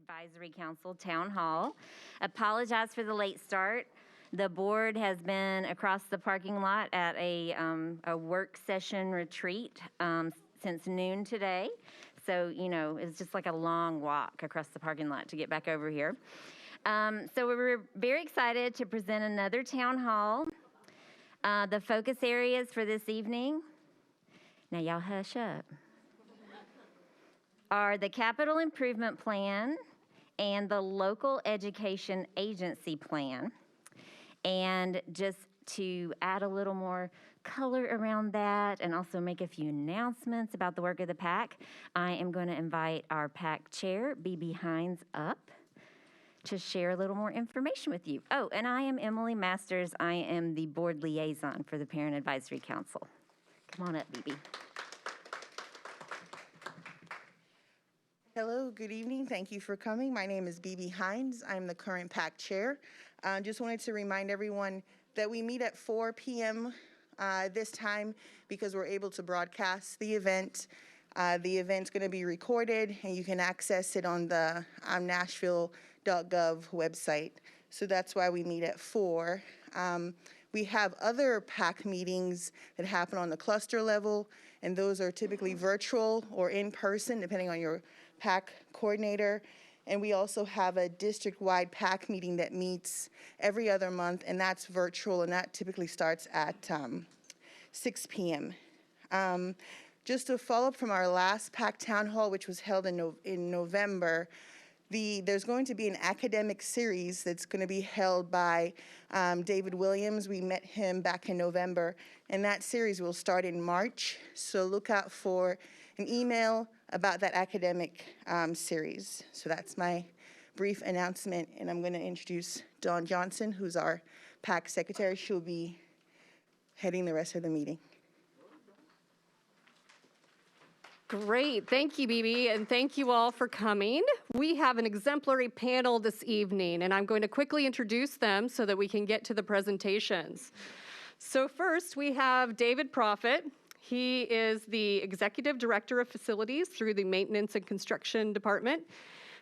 Advisory Council Town Hall. Apologize for the late start. The board has been across the parking lot at a work session retreat since noon today. So, you know, it's just like a long walk across the parking lot to get back over here. So we're very excited to present another town hall. The focus areas for this evening, now y'all hush up, are the Capital Improvement Plan and the Local Education Agency Plan. And just to add a little more color around that and also make a few announcements about the work of the PAC, I am going to invite our PAC chair, BB Hines, up to share a little more information with you. Oh, and I am Emily Masters. I am the board liaison for the Parent Advisory Council. Come on up, BB. Hello, good evening. Thank you for coming. My name is BB Hines. I'm the current PAC chair. Just wanted to remind everyone that we meet at 4 p.m. This time because we're able to broadcast the event. The event's going to be recorded and you can access it on the Nashville.gov website. So that's why we meet at 4. We have other PAC meetings that happen on the cluster level, and those are typically virtual or in person, depending on your PAC coordinator. And we also have a district-wide PAC meeting that meets every other month, and that's virtual, and that typically starts at 6 p.m. Just to follow up from our last PAC town hall, which was held in November, there's going to be an academic series that's going to be held by David Williams. We met him back in November, and that series will start in March. So look out for an email about that academic series. So that's my brief announcement, and I'm going to introduce Dawn Johnson, who's our PAC secretary. She'll be heading the rest of the meeting. Great, thank you, BB, and thank you all for coming. We have an exemplary panel this evening, and I'm going to quickly introduce them so that we can get to the presentations. So first, we have David Proffitt. He is the Executive Director of Facilities through the Maintenance and Construction Department.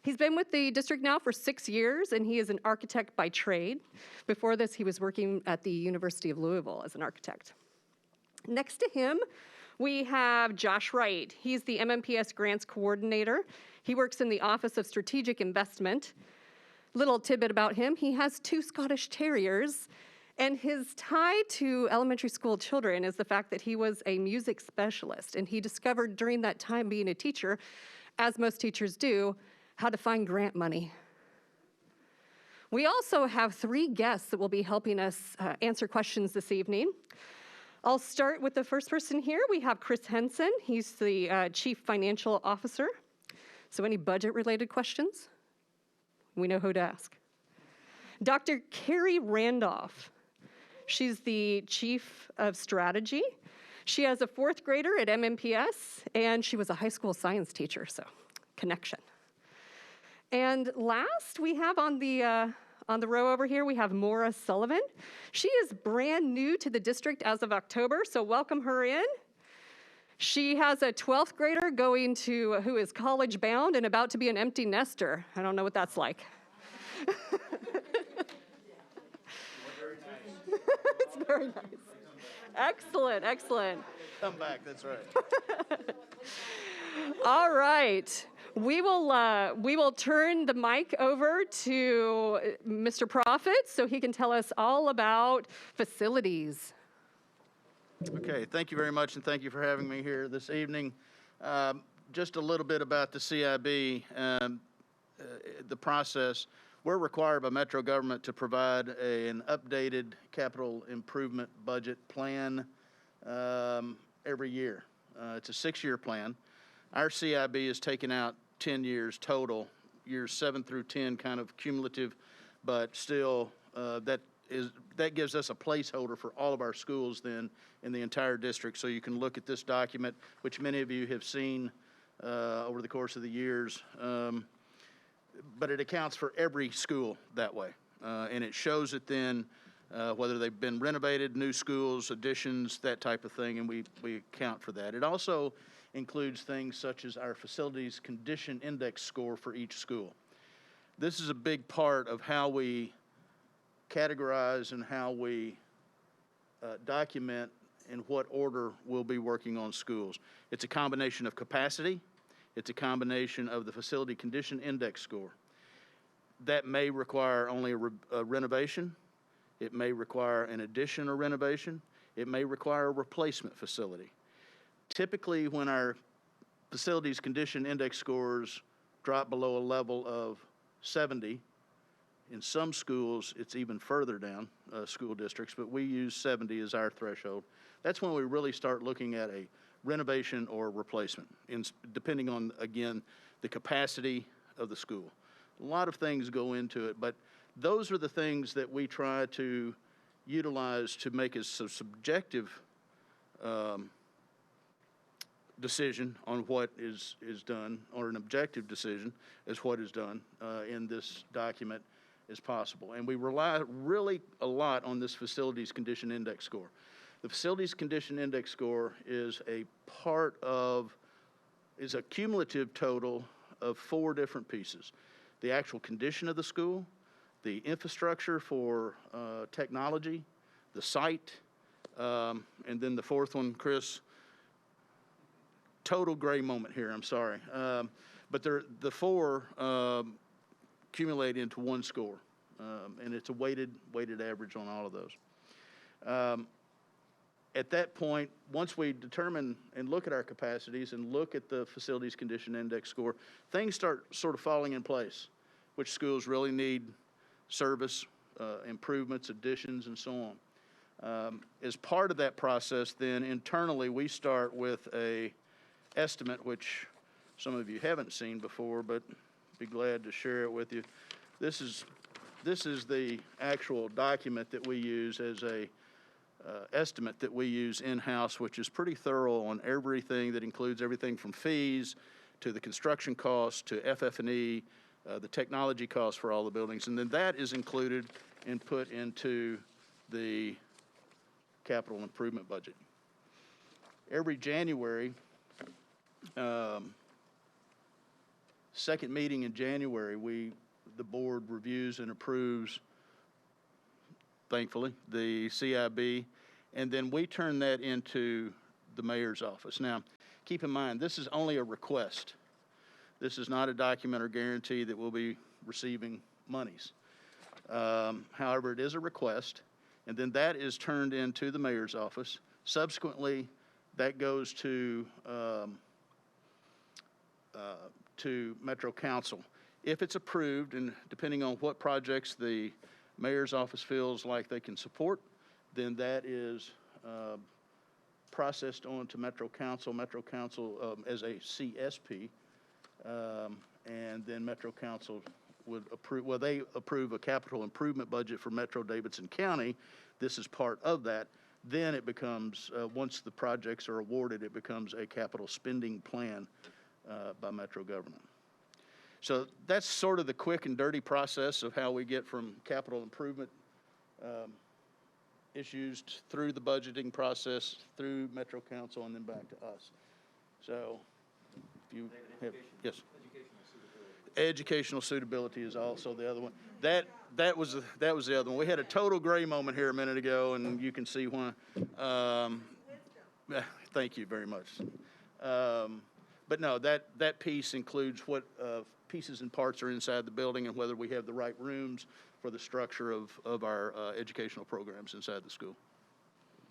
He's been with the district now for 6 years, and he is an architect by trade. Before this, he was working at the University of Louisville as an architect. Next to him, we have Josh Wright. He's the MNPS Grants Coordinator. He works in the Office of Strategic Investment. Little tidbit about him, he has 2 Scottish Terriers, and his tie to elementary school children is the fact that he was a music specialist, and he discovered during that time being a teacher, as most teachers do, how to find grant money. We also have 3 guests that will be helping us answer questions this evening. I'll start with the first person here. We have Chris Henson. He's the Chief Financial Officer. So any budget-related questions? We know who to ask. Dr. Carrie Randolph. She's the Chief of Strategy. She has a 4th grader at MNPS, and she was a high school science teacher, so connection. And last, we have on the row over here, we have Maura Sullivan. She is brand new to the district as of October, so welcome her in. She has a 12th grader who is college bound and about to be an empty nester. I don't know what that's like. It's very nice. Excellent, excellent. Come back, that's right. All right. We will turn the mic over to Mr. Proffitt so he can tell us all about facilities. Okay, thank you very much, and thank you for having me here this evening. Just a little bit about the CIB, the process. We're required by Metro government to provide an updated capital improvement budget plan every year. It's a 6-year plan. Our CIB is taken out 10 years total, years 7 through 10 kind of cumulative, but still that gives us a placeholder for all of our schools then in the entire district. So you can look at this document, which many of you have seen over the course of the years, but it accounts for every school that way. And it shows it then whether they've been renovated, new schools, additions, that type of thing, and we account for that. It also includes things such as our facilities condition index score for each school. this is a big part of how we categorize and how we document in what order we'll be working on schools. It's a combination of capacity. It's a combination of the facility condition index score. That may require only a renovation. It may require an addition or renovation. It may require a replacement facility. Typically, when our facilities condition index scores drop below a level of 70, in some schools, it's even further down, school districts, but we use 70 as our threshold. That's when we really start looking at a renovation or replacement, depending on, again, the capacity of the school. A lot of things go into it, but those are the things that we try to utilize to make as a subjective decision on what is done, or an objective decision as what is done in this document as possible. And we rely really a lot on this facilities condition index score. The facilities condition index score is a cumulative total of 4 different pieces: the actual condition of the school, the infrastructure for technology, the site, and then the 4th one, Chris, total gray moment here, I'm sorry. But the 4 accumulate into one score, and it's a weighted average on all of those. At that point, once we determine and look at our capacities and look at the facilities condition index score, things start sort of falling in place. Which schools really need service, improvements, additions, and so on. As part of that process, then internally we start with a estimate, which some of you haven't seen before, but be glad to share it with you. This is the actual document that we use as a estimate that we use in-house, which is pretty thorough on everything. That includes everything from fees to the construction costs to FF&E, the technology costs for all the buildings, and then that is included and put into the capital improvement budget. Every January, second meeting in January, the board reviews and approves, thankfully, the CIB, and then we turn that into the mayor's office. Now, keep in mind, this is only a request. This is not a document or guarantee that we'll be receiving monies. However, it is a request, and then that is turned into the mayor's office. Subsequently, that goes to Metro Council. If it's approved, and depending on what projects the mayor's office feels like they can support, then that is processed on to Metro Council. Metro Council as a CSP, and then Metro Council would approve, they approve a capital improvement budget for Metro Davidson County. This is part of that. Then it becomes, once the projects are awarded, it becomes a capital spending plan by Metro government. So that's sort of the quick and dirty process of how we get from capital improvement issues through the budgeting process, through Metro Council, and then back to us. So if you have, yes. Educational suitability is also the other one. That was the other one. We had a total gray moment here a minute ago, and you can see why. Thank you very much. But no, that piece includes what pieces and parts are inside the building and whether we have the right rooms for the structure of our educational programs inside the school.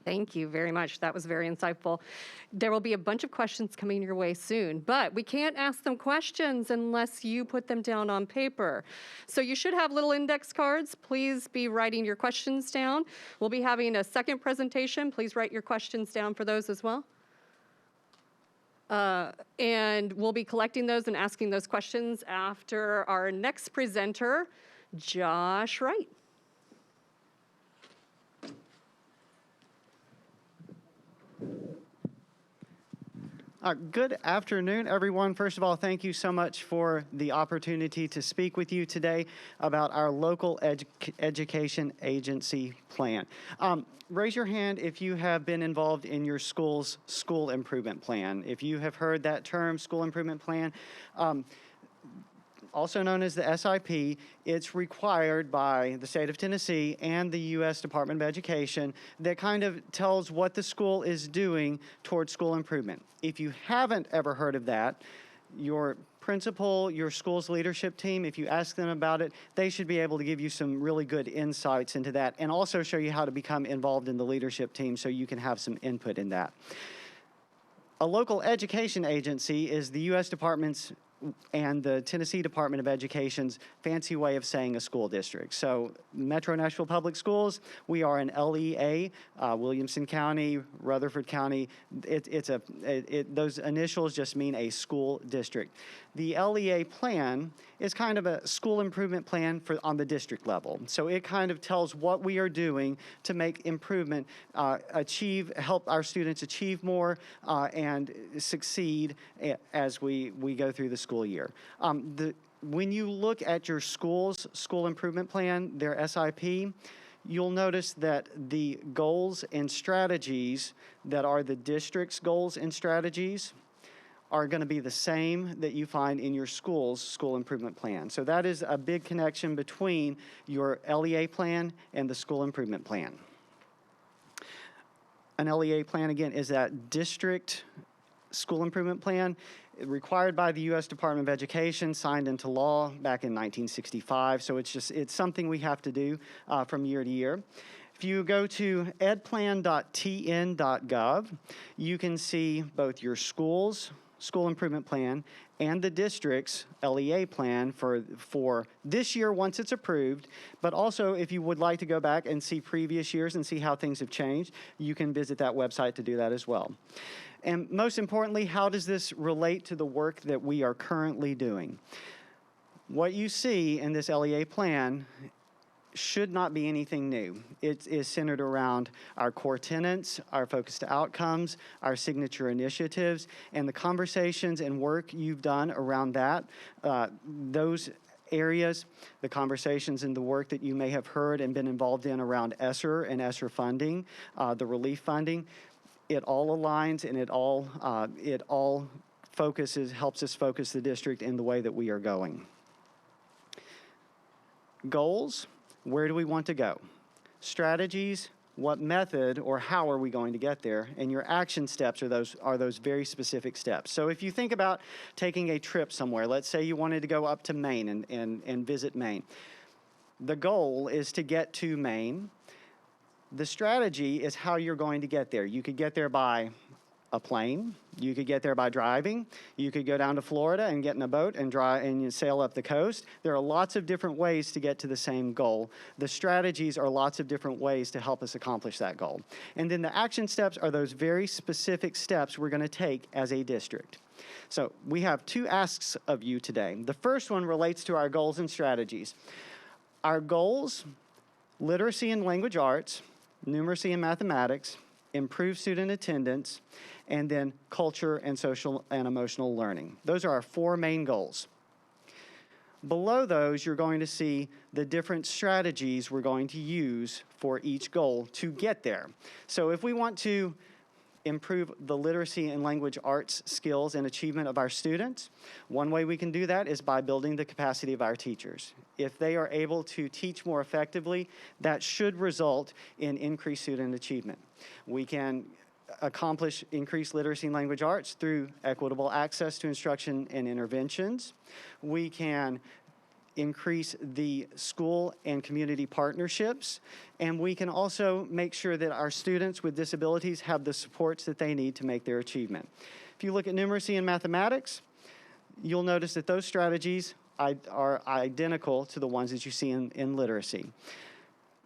Thank you very much. That was very insightful. There will be a bunch of questions coming your way soon, but we can't ask them questions unless you put them down on paper. So you should have little index cards. Please be writing your questions down. We'll be having a second presentation. Please write your questions down for those as well. And we'll be collecting those and asking those questions after our next presenter, Josh Wright. Good afternoon, everyone. First of all, thank you so much for the opportunity to speak with you today about our local education agency plan. Raise your hand if you have been involved in your school's school improvement plan. If you have heard that term, school improvement plan, also known as the SIP. It's required by the state of Tennessee and the U.S. Department of Education that kind of tells what the school is doing towards school improvement. If you haven't ever heard of that, your principal, your school's leadership team, if you ask them about it, they should be able to give you some really good insights into that and also show you how to become involved in the leadership team so you can have some input in that. A local education agency is the U.S. Department's and the Tennessee Department of Education's fancy way of saying a school district. So Metro Nashville Public Schools, we are an LEA, Williamson County, Rutherford County. Those initials just mean a school district. The LEA plan is kind of a school improvement plan on the district level. So it kind of tells what we are doing to make improvement, help our students achieve more and succeed as we go through the school year. When you look at your school's school improvement plan, their SIP, you'll notice that the goals and strategies that are the district's goals and strategies are going to be the same that you find in your school's school improvement plan. So that is a big connection between your LEA plan and the school improvement plan. An LEA plan, again, is that district school improvement plan required by the U.S. Department of Education, signed into law back in 1965. So it's something we have to do from year to year. If you go to edplan.tn.gov, you can see both your school's school improvement plan and the district's LEA plan for this year once it's approved. But also, if you would like to go back and see previous years and see how things have changed, you can visit that website to do that as well. And most importantly, how does this relate to the work that we are currently doing? What you see in this LEA plan should not be anything new. It is centered around our core tenets, our focus to outcomes, our signature initiatives, and the conversations and work you've done around that. Those areas, the conversations and the work that you may have heard and been involved in around ESSER and ESSER funding, the relief funding, it all aligns and it all helps us focus the district in the way that we are going. Goals. Where do we want to go? Strategies, what method or how are we going to get there? And your action steps are those very specific steps. So if you think about taking a trip somewhere, let's say you wanted to go up to Maine and visit Maine. The goal is to get to Maine. The strategy is how you're going to get there. You could get there by a plane. You could get there by driving. You could go down to Florida and get in a boat and you sail up the coast. There are lots of different ways to get to the same goal. The strategies are lots of different ways to help us accomplish that goal. And then the action steps are those very specific steps we're going to take as a district. So we have two asks of you today. The first one relates to our goals and strategies. Our goals, literacy and language arts, numeracy and mathematics, improve student attendance, and then culture and social and emotional learning. Those are our four main goals. Below those, you're going to see the different strategies we're going to use for each goal to get there. So if we want to improve the literacy and language arts skills and achievement of our students, one way we can do that is by building the capacity of our teachers. If they are able to teach more effectively, that should result in increased student achievement. We can accomplish increased literacy and language arts through equitable access to instruction and interventions. We can increase the school and community partnerships, and we can also make sure that our students with disabilities have the supports that they need to make their achievement. If you look at numeracy and mathematics, you'll notice that those strategies are identical to the ones that you see in literacy.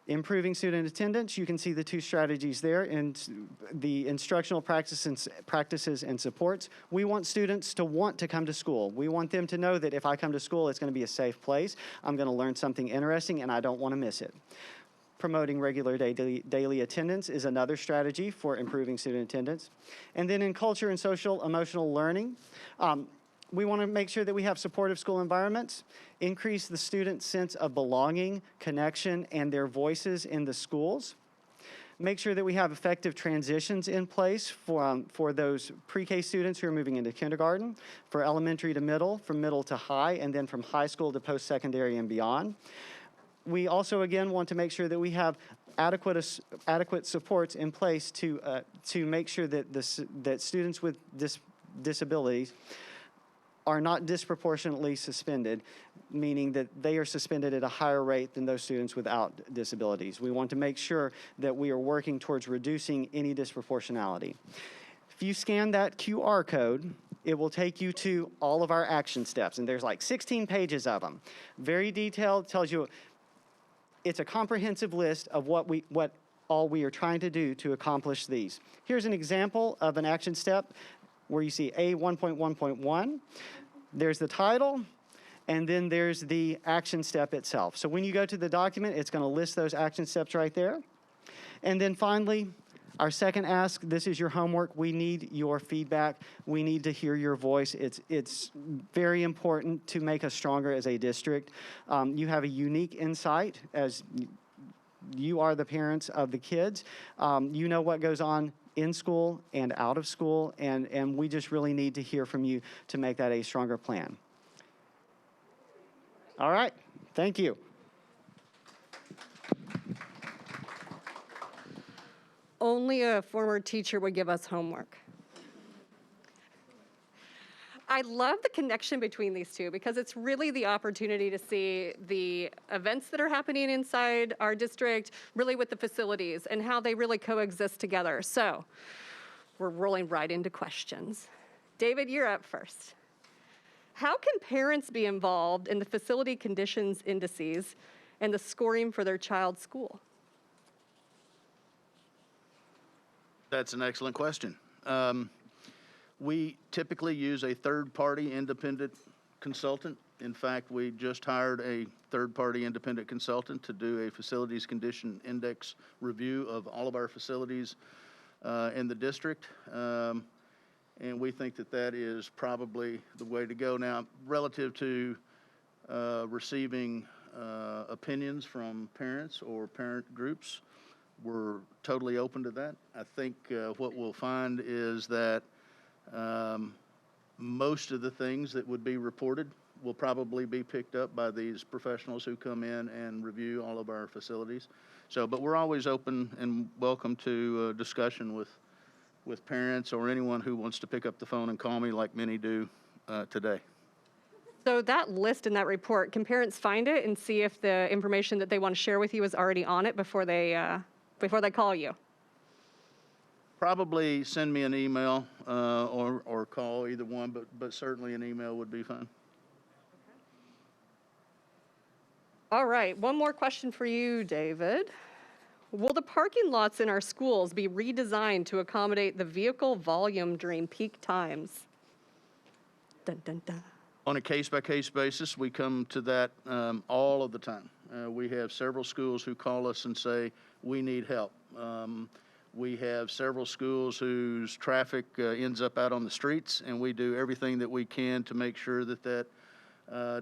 Improving student attendance, you can see the two strategies there in the instructional practices and supports. We want students to want to come to school. We want them to know that if I come to school, it's going to be a safe place. I'm going to learn something interesting, and I don't want to miss it. Promoting regular daily attendance is another strategy for improving student attendance. And then in culture and social emotional learning, we want to make sure that we have supportive school environments, increase the students' sense of belonging, connection, and their voices in the schools. make sure that we have effective transitions in place for those pre-K students who are moving into kindergarten, for elementary to middle, from middle to high, and then from high school to post-secondary and beyond. We also, again, want to make sure that we have adequate supports in place to make sure that that students with disabilities are not disproportionately suspended, meaning that they are suspended at a higher rate than those students without disabilities. We want to make sure that we are working towards reducing any disproportionality. If you scan that QR code, it will take you to all of our action steps, and there's like 16 pages of them. Very detailed, tells you, it's a comprehensive list of what all we are trying to do to accomplish these. Here's an example of an action step where you see A1.1.1. There's the title, and then there's the action step itself. So when you go to the document, it's going to list those action steps right there. And then finally, our second ask, this is your homework. We need your feedback. We need to hear your voice. It's very important to make us stronger as a district. You have a unique insight as you are the parents of the kids. You know what goes on in school and out of school, and we just really need to hear from you to make that a stronger plan. All right, thank you. Only a former teacher would give us homework. I love the connection between these two because it's really the opportunity to see the events that are happening inside our district, really with the facilities and how they really coexist together. So we're rolling right into questions. David, you're up first. How can parents be involved in the facility conditions indices and the scoring for their child's school? That's an excellent question. We typically use a third-party independent consultant. In fact, we just hired a third-party independent consultant to do a facilities condition index review of all of our facilities in the district. And we think that that is probably the way to go. Now, relative to receiving opinions from parents or parent groups, we're totally open to that. I think what we'll find is that most of the things that would be reported will probably be picked up by these professionals who come in and review all of our facilities. So, but we're always open and welcome to discussion with parents or anyone who wants to pick up the phone and call me like many do today. So that list in that report, can parents find it and see if the information that they want to share with you is already on it before they call you? Probably send me an email or call, either one, but certainly an email would be fine. All right, one more question for you, David. Will the parking lots in our schools be redesigned to accommodate the vehicle volume during peak times? Dun, dun, dun. On a case-by-case basis, we come to that all of the time. We have several schools who call us and say, we need help. We have several schools whose traffic ends up out on the streets, and we do everything that we can to make sure that that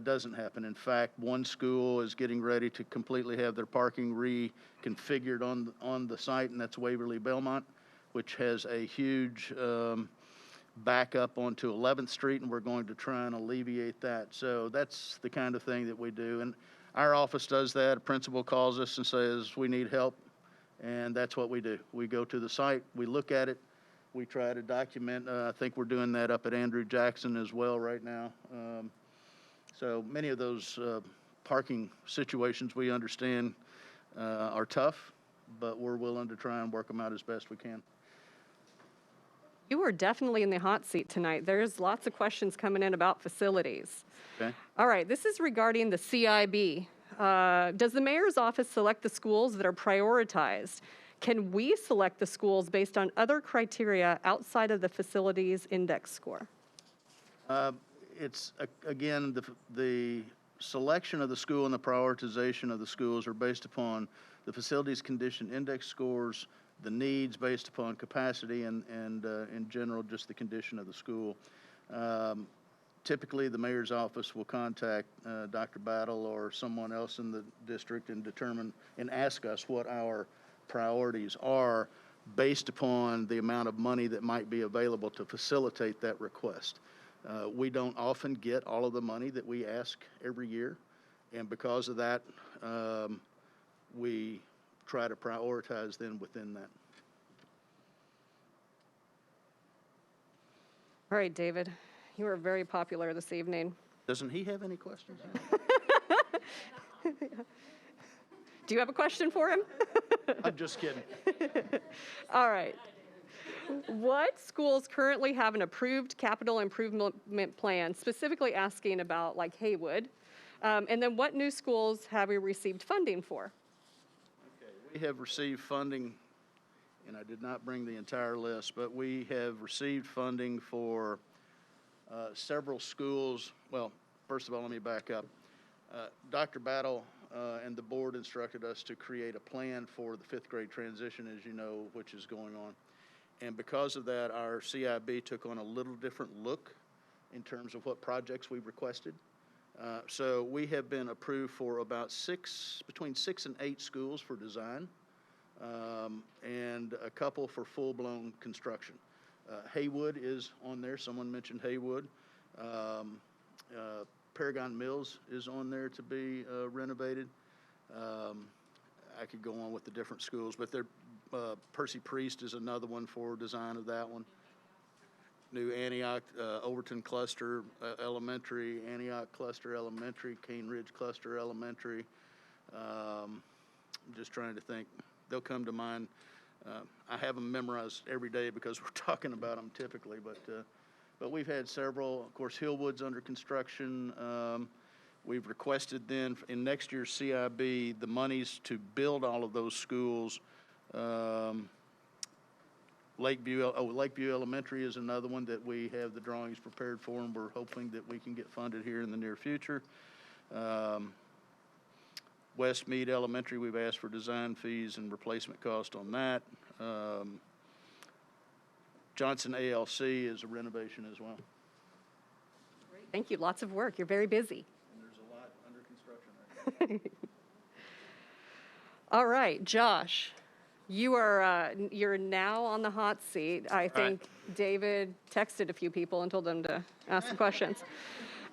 doesn't happen. In fact, one school is getting ready to completely have their parking reconfigured on the site, and that's Waverly Belmont, which has a huge backup onto 11th Street, and we're going to try and alleviate that. So that's the kind of thing that we do. And our office does that. A principal calls us and says, we need help. And that's what we do. We go to the site, we look at it, we try to document. I think we're doing that up at Andrew Jackson as well right now. So many of those parking situations we understand are tough, but we're willing to try and work them out as best we can. You are definitely in the hot seat tonight. There's lots of questions coming in about facilities. Okay. All right, this is regarding the CIB. Does the mayor's office select the schools that are prioritized? Can we select the schools based on other criteria outside of the facilities index score? It's, again, the selection of the school and the prioritization of the schools are based upon the facilities condition index scores, the needs based upon capacity, and in general, just the condition of the school. Typically, the mayor's office will contact Dr. Battle or someone else in the district and determine and ask us what our priorities are based upon the amount of money that might be available to facilitate that request. We don't often get all of the money that we ask every year, and because of that, we try to prioritize then within that. All right, David, you are very popular this evening. Doesn't he have any questions? Do you have a question for him? I'm just kidding. All right. What schools currently have an approved capital improvement plan, specifically asking about like Haywood? And then what new schools have we received funding for? Okay, we have received funding, and I did not bring the entire list, but we have received funding for several schools. Well, first of all, let me back up. Dr. Battle and the board instructed us to create a plan for the fifth grade transition, as you know, which is going on. And because of that, our CIB took on a little different look in terms of what projects we requested. So we have been approved for about between 6 and 8 schools for design, and a couple for full-blown construction. Haywood is on there. Someone mentioned Haywood. Paragon Mills is on there to be renovated. I could go on with the different schools, but Percy Priest is another one for design of that one. New Antioch, Overton Cluster Elementary, Antioch Cluster Elementary, Cane Ridge Cluster Elementary. I'm just trying to think. They'll come to mind. I have them memorized every day because we're talking about them typically, but we've had several. Of course, Hillwood's under construction. We've requested then in next year's CIB the monies to build all of those schools. Lakeview Elementary is another one that we have the drawings prepared for, and we're hoping that we can get funded here in the near future. Westmead Elementary, we've asked for design fees and replacement cost on that. Johnson ALC is a renovation as well. Thank you. Lots of work. You're very busy. And there's a lot under construction right now. All right, Josh, you're now on the hot seat. I think David texted a few people and told them to ask some questions.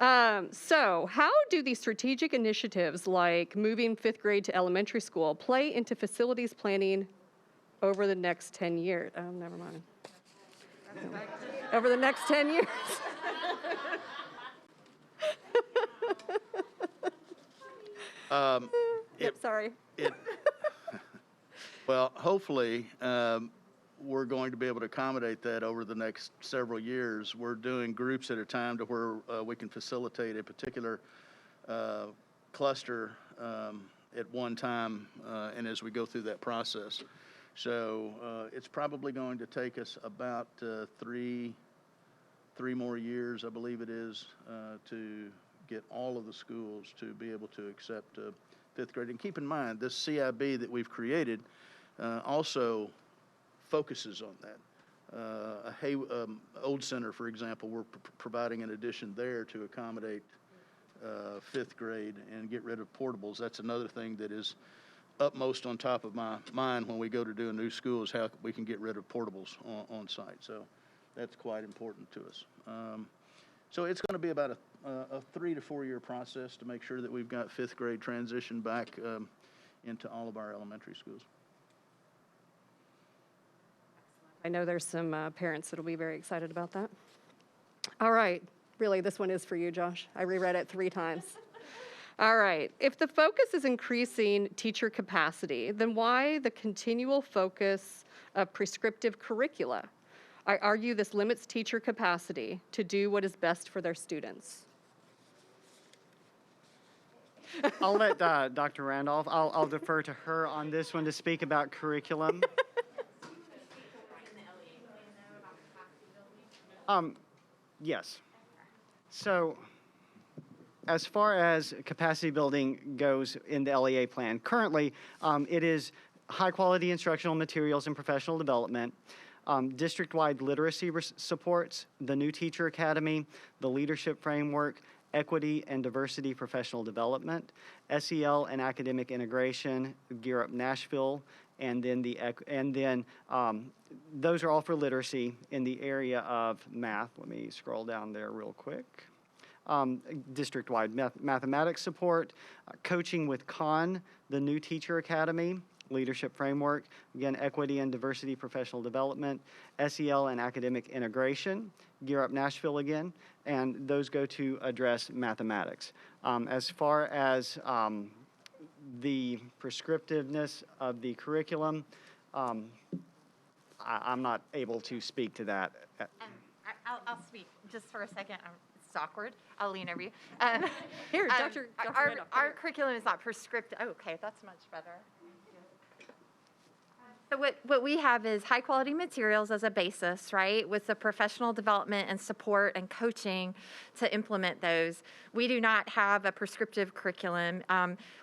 So how do these strategic initiatives like moving fifth grade to elementary school play into facilities planning over the next 10 years? Oh, never mind. Over the next 10 years. Yep, sorry. Well, hopefully, we're going to be able to accommodate that over the next several years. We're doing groups at a time to where we can facilitate a particular cluster at one time, and as we go through that process. So it's probably going to take us about three more years, I believe it is, to get all of the schools to be able to accept fifth grade. And keep in mind, this CIB that we've created also focuses on that. Old Center, for example, we're providing an addition there to accommodate fifth grade and get rid of portables. That's another thing that is upmost on top of my mind when we go to do a new school, is how we can get rid of portables on site. So that's quite important to us. So it's going to be about a 3 to 4 year process to make sure that we've got fifth grade transition back into all of our elementary schools. I know there's some parents that'll be very excited about that. All right, really, this one is for you, Josh. I reread it 3 times. All right, if the focus is increasing teacher capacity, then why the continual focus of prescriptive curricula? I argue this limits teacher capacity to do what is best for their students. I'll let Dr. Randolph, I'll defer to her on this one to speak about curriculum. Yes. So as far as capacity building goes in the LEA plan, currently it is high-quality instructional materials and professional development, district-wide literacy supports, the new teacher academy, the leadership framework, equity and diversity professional development, SEL and academic integration, Gear Up Nashville, and then those are all for literacy in the area of math. Let me scroll down there real quick. District-wide mathematics support, coaching with CON, the new teacher academy, leadership framework, again, equity and diversity professional development, SEL and academic integration, Gear Up Nashville again, and those go to address mathematics. As far as the prescriptiveness of the curriculum, I'm not able to speak to that. I'll speak just for a second. It's awkward. I'll lean over you. Here, Dr. Randolph, Our curriculum is not prescriptive. Oh, okay, that's much better. So what we have is high quality materials as a basis, right, with the professional development and support and coaching to implement those. We do not have a prescriptive curriculum.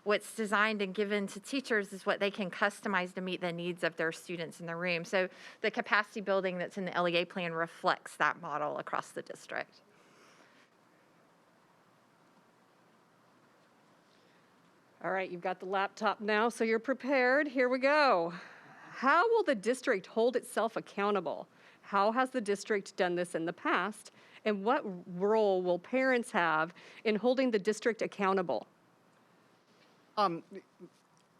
What's designed and given to teachers is what they can customize to meet the needs of their students in the room. So the capacity building that's in the LEA plan reflects that model across the district. All right, you've got the laptop now, so you're prepared. Here we go. How will the district hold itself accountable? How has the district done this in the past? And what role will parents have in holding the district accountable?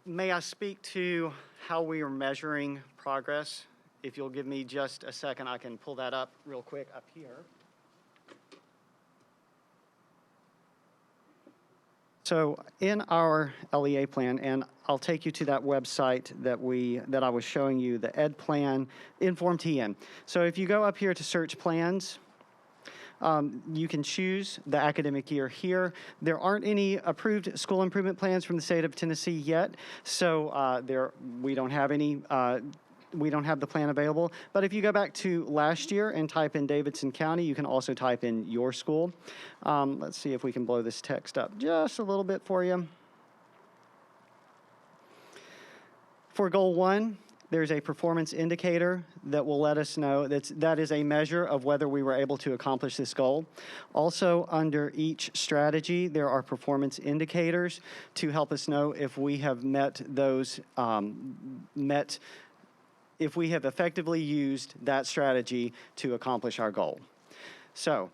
May I speak to how we are measuring progress? If you'll give me just a second, I can pull that up real quick up here. So in our LEA plan, and I'll take you to that website that I was showing you, the Ed Plan, Inform TN. So if you go up here to search plans, you can choose the academic year here. There aren't any approved school improvement plans from the state of Tennessee yet, so we don't have any. We don't have the plan available. But if you go back to last year and type in Davidson County, you can also type in your school. Let's see if we can blow this text up just a little bit for you. For goal 1, there's a performance indicator that will let us know that is a measure of whether we were able to accomplish this goal. Also, under each strategy, there are performance indicators to help us know if we have met those, if we have effectively used that strategy to accomplish our goal. So,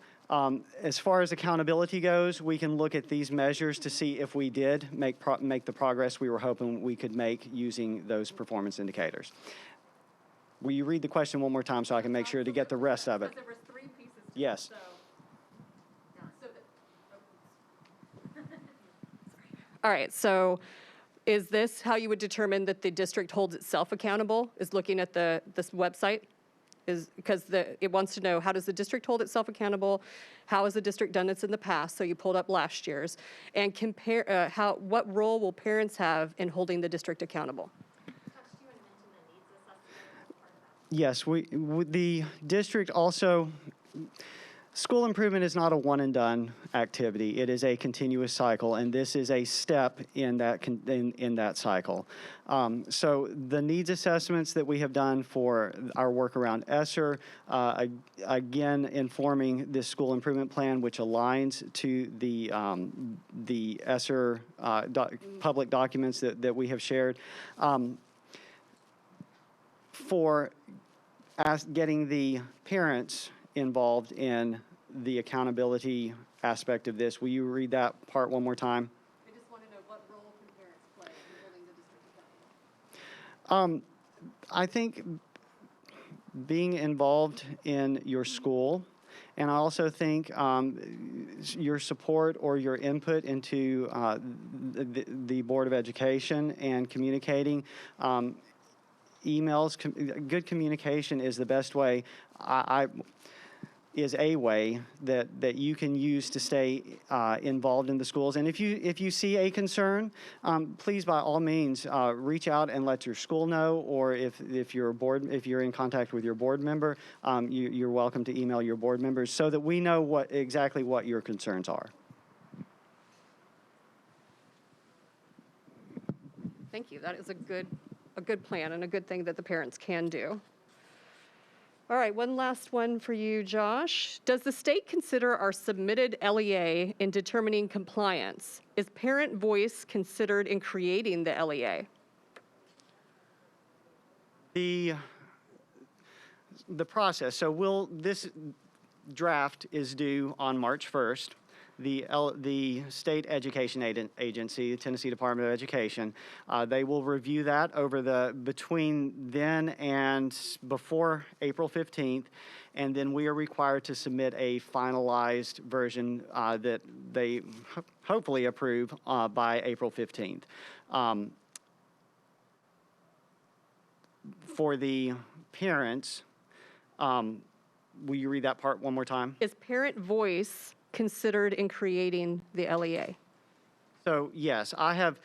as far as accountability goes, we can look at these measures to see if we did make the progress we were hoping we could make using those performance indicators. Will you read the question one more time so I can make sure to get the rest of it? There were 3 pieces to Yes. All right, so is this how you would determine that the district holds itself accountable, is looking at this website? Because it wants to know, how does the district hold itself accountable? How has the district done this in the past? So you pulled up last year's. And compare what role will parents have in holding the district accountable? Yes, the district also, school improvement is not a one and done activity. It is a continuous cycle, and this is a step in that cycle. So the needs assessments that we have done for our work around ESSER, again, informing this school improvement plan, which aligns to the ESSER public documents that we have shared. For getting the parents involved in the accountability aspect of this. Will you read that part one more time? I just want to know, what role can parents play in holding the district accountable? I think being involved in your school, and I also think your support or your input into the Board of Education and communicating. Emails, good communication is the best way. Is a way that you can use to stay involved in the schools. And if you see a concern, please by all means reach out and let your school know. Or if you're in contact with your board member, you're welcome to email your board members so that we know exactly what your concerns are. Thank you. That is a good plan and a good thing that the parents can do. All right, one last one for you, Josh. Does the state consider our submitted LEA in determining compliance? Is parent voice considered in creating the LEA? The process, so this draft is due on March 1st. The State Education Agency, the Tennessee Department of Education, they will review that between then and before April 15th, and then we are required to submit a finalized version that they hopefully approve by April 15th. For the parents, will you read that part one more time? Is parent voice considered in creating the LEA? So yes, I have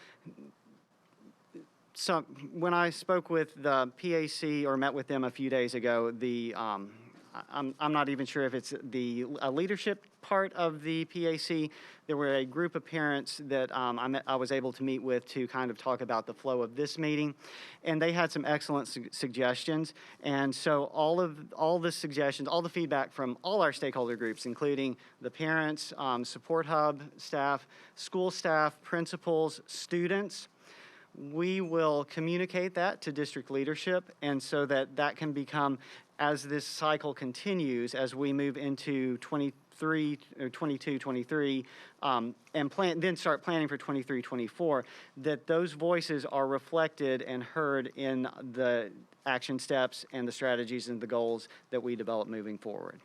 when I spoke with the PAC or met with them a few days ago, I'm not even sure if it's the leadership part of the PAC. There were a group of parents that I was able to meet with to kind of talk about the flow of this meeting, and they had some excellent suggestions. And so all the suggestions, all the feedback from all our stakeholder groups, including the parents, support hub staff, school staff, principals, students, we will communicate that to district leadership, and so that can become, as this cycle continues, as we move into 23 or 22, 23, and then start planning for 23, 24, that those voices are reflected and heard in the action steps and the strategies and the goals that we develop moving forward.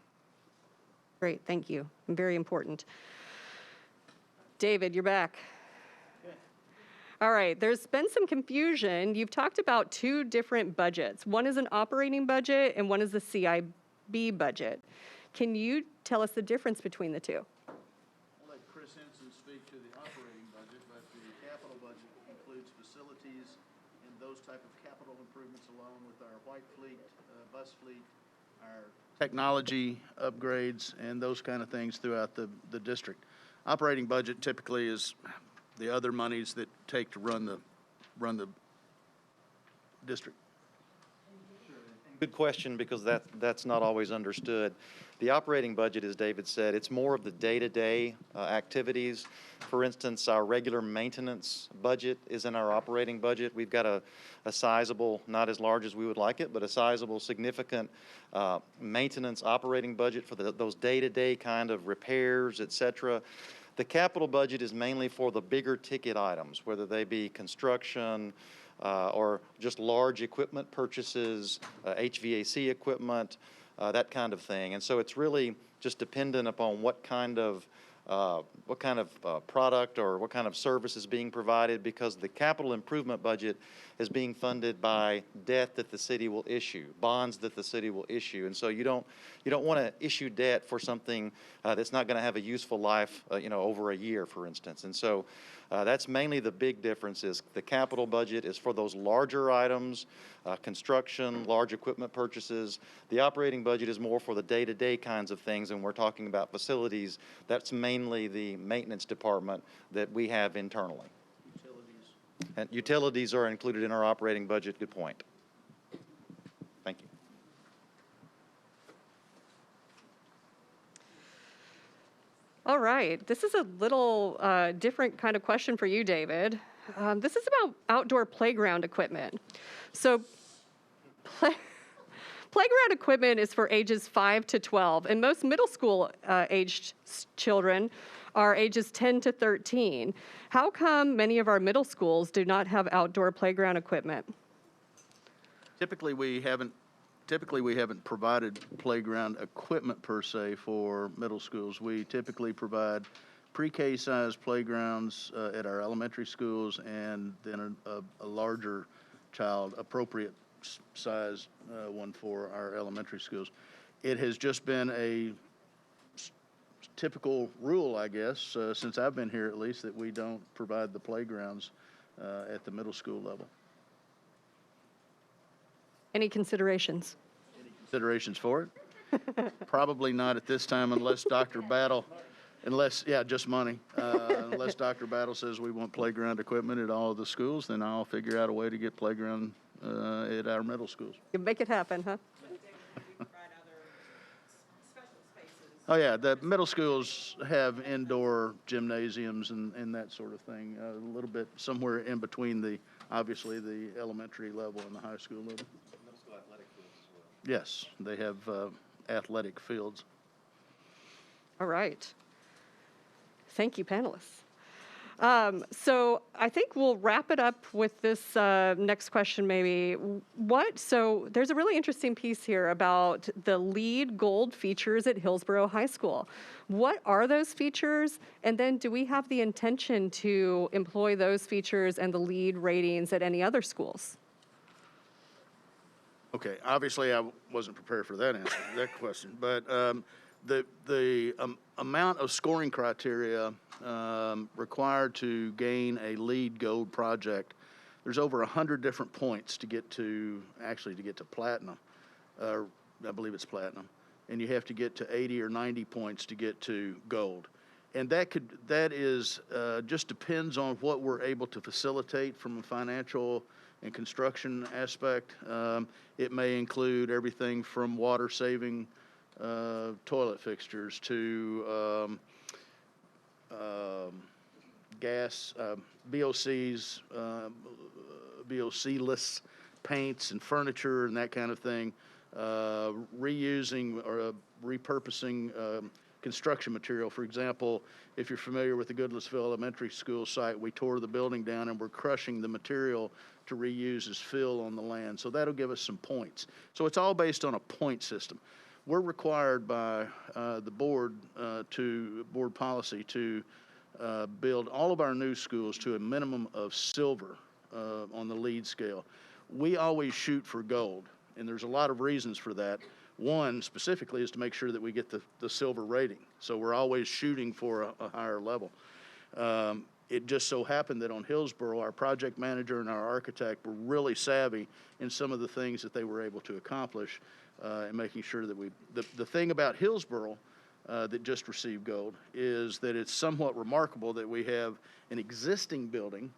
Great, thank you. Very important. David, you're back. All right, there's been some confusion. You've talked about two different budgets. One is an operating budget and one is the CIB budget. Can you tell us the difference between the two? I'll let Chris Henson speak to the operating budget, but the capital budget includes facilities and those type of capital improvements along with our white fleet, bus fleet, our technology upgrades, and those kind of things throughout the district. Operating budget typically is the other monies that take to run the district. Good question, because that's not always understood. The operating budget, as David said, it's more of the day-to-day activities. For instance, our regular maintenance budget is in our operating budget. We've got a sizable, not as large as we would like it, but a sizable, significant maintenance operating budget for those day-to-day kind of repairs, et cetera. The capital budget is mainly for the bigger ticket items, whether they be construction or just large equipment purchases, HVAC equipment, that kind of thing. And so it's really just dependent upon what kind of product or what kind of service is being provided, because the capital improvement budget is being funded by debt that the city will issue, bonds that the city will issue. And so you don't want to issue debt for something that's not going to have a useful life, over a year, for instance. And so that's mainly the big difference. Is the capital budget is for those larger items, construction, large equipment purchases. The operating budget is more for the day-to-day kinds of things, and we're talking about facilities. That's mainly the maintenance department that we have internally. And utilities are included in our operating budget. Good point. Thank you. All right, this is a little different kind of question for you, David. This is about outdoor playground equipment. So playground equipment is for ages 5 to 12, and most middle school aged children are ages 10 to 13. How come many of our middle schools do not have outdoor playground equipment? Typically, we haven't provided playground equipment per se for middle schools. We typically provide pre-K size playgrounds at our elementary schools, and then a larger child appropriate size one for our elementary schools. It has just been a typical rule, I guess, since I've been here at least, that we don't provide the playgrounds at the middle school level. Any considerations? Considerations for it? Probably not at this time, unless Dr. Battle, just money. Unless Dr. Battle says we want playground equipment at all of the schools, then I'll figure out a way to get playground at our middle schools. You make it happen, huh? Oh, yeah, the middle schools have indoor gymnasiums and that sort of thing, a little bit somewhere in between obviously the elementary level and the high school level. Middle school athletic fields as well. Yes, they have athletic fields. All right. Thank you, panelists. So I think we'll wrap it up with this next question maybe. So there's a really interesting piece here about the LEED Gold features at Hillsborough High School. What are those features? And then do we have the intention to employ those features and the LEED ratings at any other schools? Okay, obviously I wasn't prepared for that answer, that question, but the amount of scoring criteria required to gain a LEED Gold project, there's over 100 different points to get to platinum. I believe it's platinum, and you have to get to 80 or 90 points to get to gold. And that is just depends on what we're able to facilitate from a financial and construction aspect. It may include everything from water saving toilet fixtures to gas, BOCs, BOC-less paints and furniture and that kind of thing, reusing or repurposing construction material. For example, if you're familiar with the Goodlettsville Elementary School site, we tore the building down and we're crushing the material to reuse as fill on the land. So that'll give us some points. So it's all based on a point system. We're required by the board board policy to build all of our new schools to a minimum of silver on the LEED scale. We always shoot for gold, and there's a lot of reasons for that. One specifically is to make sure that we get the silver rating. So we're always shooting for a higher level. It just so happened that on Hillsborough, our project manager and our architect were really savvy in some of the things that they were able to accomplish and making sure that the thing about Hillsborough that just received gold is that it's somewhat remarkable that we have an existing building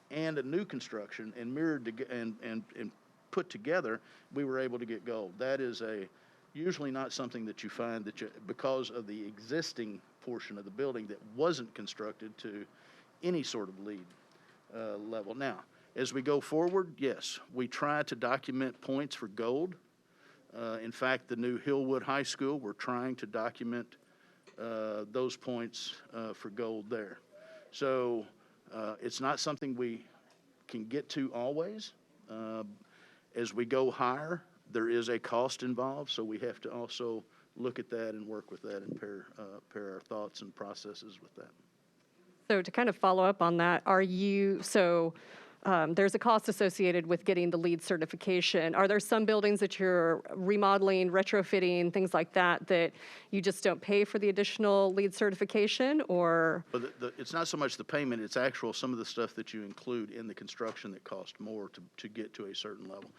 and a new construction and mirrored and put together, we were able to get gold. That is usually not something that you find because of the existing portion of the building that wasn't constructed to any sort of LEED level. Now, as we go forward, yes, we try to document points for gold. In fact, the new Hillwood High School, we're trying to document those points for gold there. So it's not something we can get to always. As we go higher, there is a cost involved, so we have to also look at that and work with that and pair our thoughts and processes with that. So to kind of follow up on that, there's a cost associated with getting the LEED certification. Are there some buildings that you're remodeling, retrofitting, things like that you just don't pay for the additional LEED certification, or? Well, it's not so much the payment, it's some of the stuff that you include in the construction that cost more to get to a certain level.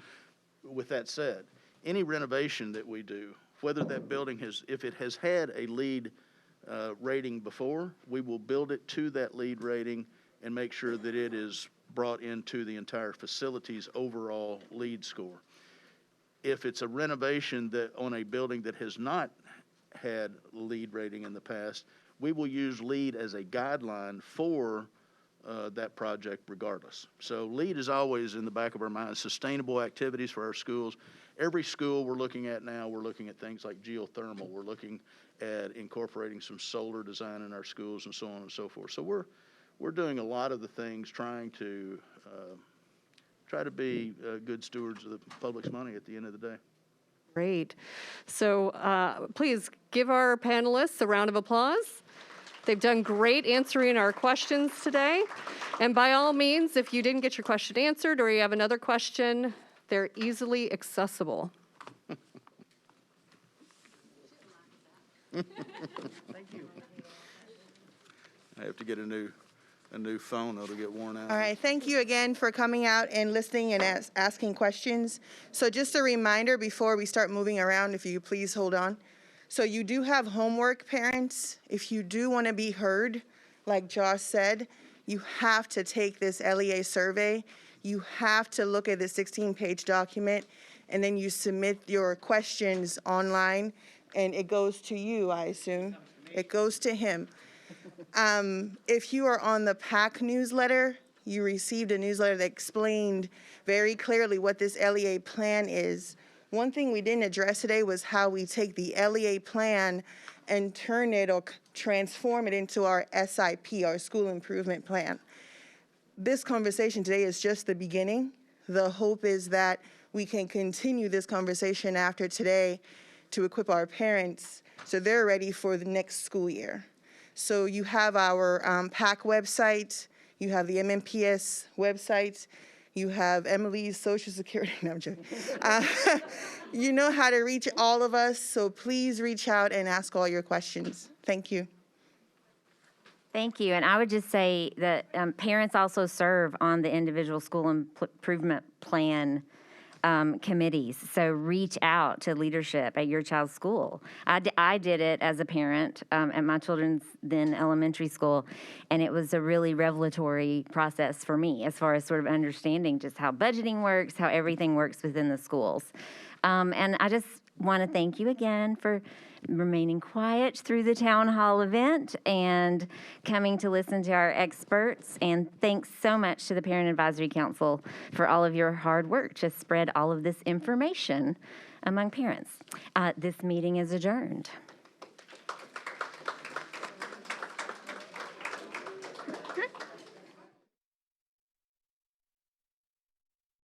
With that said, any renovation that we do, whether that building if it has had a LEED rating before, we will build it to that LEED rating and make sure that it is brought into the entire facility's overall LEED score. If it's a renovation on a building that has not had LEED rating in the past, we will use LEED as a guideline for that project regardless. So LEED is always in the back of our minds. Sustainable activities for our schools. Every school we're looking at now, we're looking at things like geothermal. We're looking at incorporating some solar design in our schools and so on and so forth. So we're doing a lot of the things trying to be good stewards of the public's money at the end of the day. Great. So please give our panelists a round of applause. They've done great answering our questions today. And by all means, if you didn't get your question answered or you have another question, they're easily accessible. Thank you. I have to get a new phone. It'll get worn out. All right, thank you again for coming out and listening and asking questions. So just a reminder before we start moving around, if you please hold on. So you do have homework, parents. If you do want to be heard, like Josh said, you have to take this LEA survey. You have to look at the 16-page document, and then you submit your questions online And it goes to you, I assume. It goes to him. If you are on the PAC newsletter, you received a newsletter that explained very clearly what this LEA plan is. One thing we didn't address today was how we take the LEA plan and turn it or transform it into our SIP, our school improvement plan. This conversation today is just the beginning. The hope is that we can continue this conversation after today to equip our parents so they're ready for the next school year. So you have our PAC website, you have the MNPS website, you have Emily's Social Security. No, I'm joking. You know how to reach all of us, so please reach out and ask all your questions. Thank you. Thank you. And I would just say that parents also serve on the individual school improvement plan committees. So reach out to leadership at your child's school. I did it as a parent at my children's then elementary school, and it was a really revelatory process for me as far as sort of understanding just how budgeting works, how everything works within the schools. And I just want to thank you again for remaining quiet through the town hall event and coming to listen to our experts. And thanks so much to the Parent Advisory Council for all of your hard work to spread all of this information among parents. This meeting is adjourned.